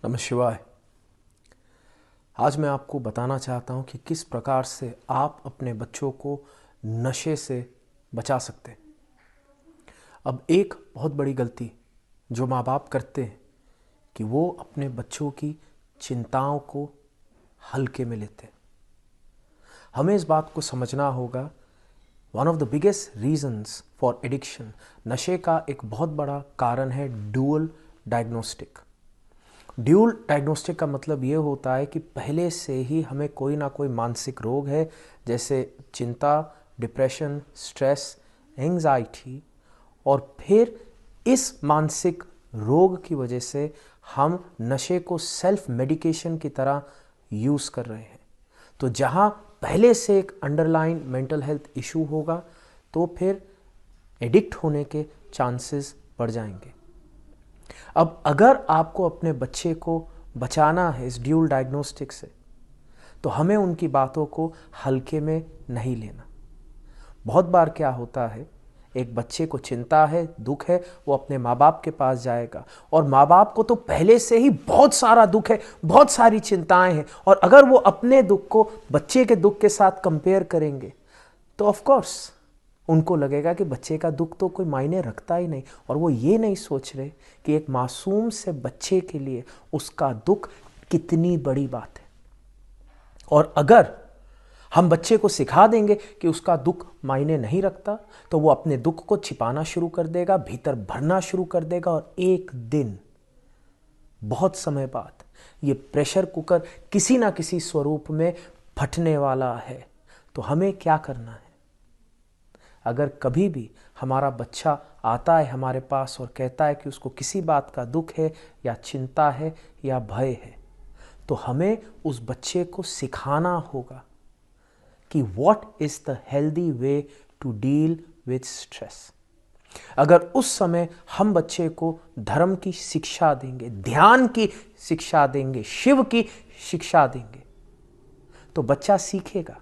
नमः शिवाय। आज मैं आपको बताना चाहता हूं कि किस प्रकार से आप अपने बच्चों को नशे से बचा सकते हैं। अब एक बहुत बड़ी गलती जो माँ बाप करते हैं कि वो अपने बच्चों की चिंताओं को हल्के में लेते हैं। हमें इस बात को समझना होगा, one of the biggest reasons for addiction, नशे का एक बहुत बड़ा कारण है ड्यूअल डायग्नोस्टिक। ड्यूल डायग्नोस्टिक का मतलब ये होता है कि पहले से ही हमें कोई ना कोई मानसिक रोग है, जैसे चिंता, डिप्रेशन, स्ट्रेस, एंजाइटी, और फिर इस मानसिक रोग की वजह से हम नशे को सेल्फ मेडिकेशन की तरह यूज़ कर रहे हैं। तो जहाँ पहले से एक अंडरलाइन मेंटल हेल्थ इशू होगा तो फिर एडिक्ट होने के चांसेस बढ़ जाएंगे। अब अगर आपको अपने बच्चे को बचाना है इस ड्यूल डायग्नोस्टिक से, तो हमें उनकी बातों को हल्के में नहीं लेना। बहुत बार क्या होता है, एक बच्चे को चिंता है, दुख है, वो अपने माँ बाप के पास जाएगा और माँ बाप को तो पहले से ही बहुत सारा दुख है, बहुत सारी चिंताएं हैं, और अगर वो अपने दुख को बच्चे के दुख के साथ कंपेयर करेंगे तो ऑफ कोर्स उनको लगेगा कि बच्चे का दुख तो कोई मायने रखता ही नहीं, और वो ये नहीं सोच रहे कि एक मासूम से बच्चे के लिए उसका दुख कितनी बड़ी बात है। और अगर हम बच्चे को सिखा देंगे कि उसका दुख मायने नहीं रखता, तो वो अपने दुख को छिपाना शुरू कर देगा, भीतर भरना शुरू कर देगा, और एक दिन बहुत समय बाद ये प्रेशर कुकर किसी ना किसी स्वरूप में फटने वाला है। तो हमें क्या करना है? अगर कभी भी हमारा बच्चा आता है हमारे पास और कहता है कि उसको किसी बात का दुख है या चिंता है या भय है, तो हमें उस बच्चे को सिखाना होगा कि what is the healthy way to deal with stress. अगर उस समय हम बच्चे को धर्म की शिक्षा देंगे, ध्यान की शिक्षा देंगे, शिव की शिक्षा देंगे, तो बच्चा सीखेगा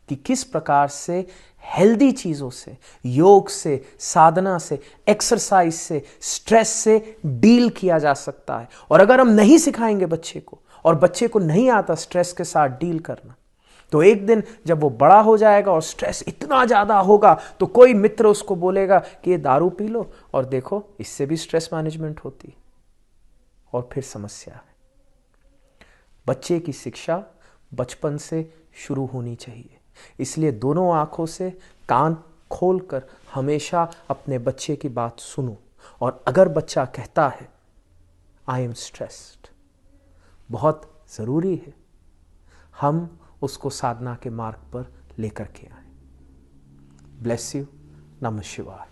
कि किस प्रकार से हेल्दी चीज़ों से, योग से, साधना से, एक्सरसाइज से, स्ट्रेस से डील किया जा सकता है। और अगर हम नहीं सिखाएंगे बच्चे को, और बच्चे को नहीं आता स्ट्रेस के साथ डील करना, तो एक दिन जब वो बड़ा हो जाएगा और स्ट्रेस इतना ज़्यादा होगा तो कोई मित्र उसको बोलेगा कि ये दारू पी लो और देखो इससे भी स्ट्रेस मैनेजमेंट होती है, और फिर समस्या है। बच्चे की शिक्षा बचपन से शुरू होनी चाहिए। इसलिए दोनों आंखों से कान खोलकर हमेशा अपने बच्चे की बात सुनो, और अगर बच्चा कहता है आई एम स्ट्रेस्ड, बहुत ज़रूरी है हम उसको साधना के मार्ग पर लेकर के आए। Bless you. नमः शिवाय।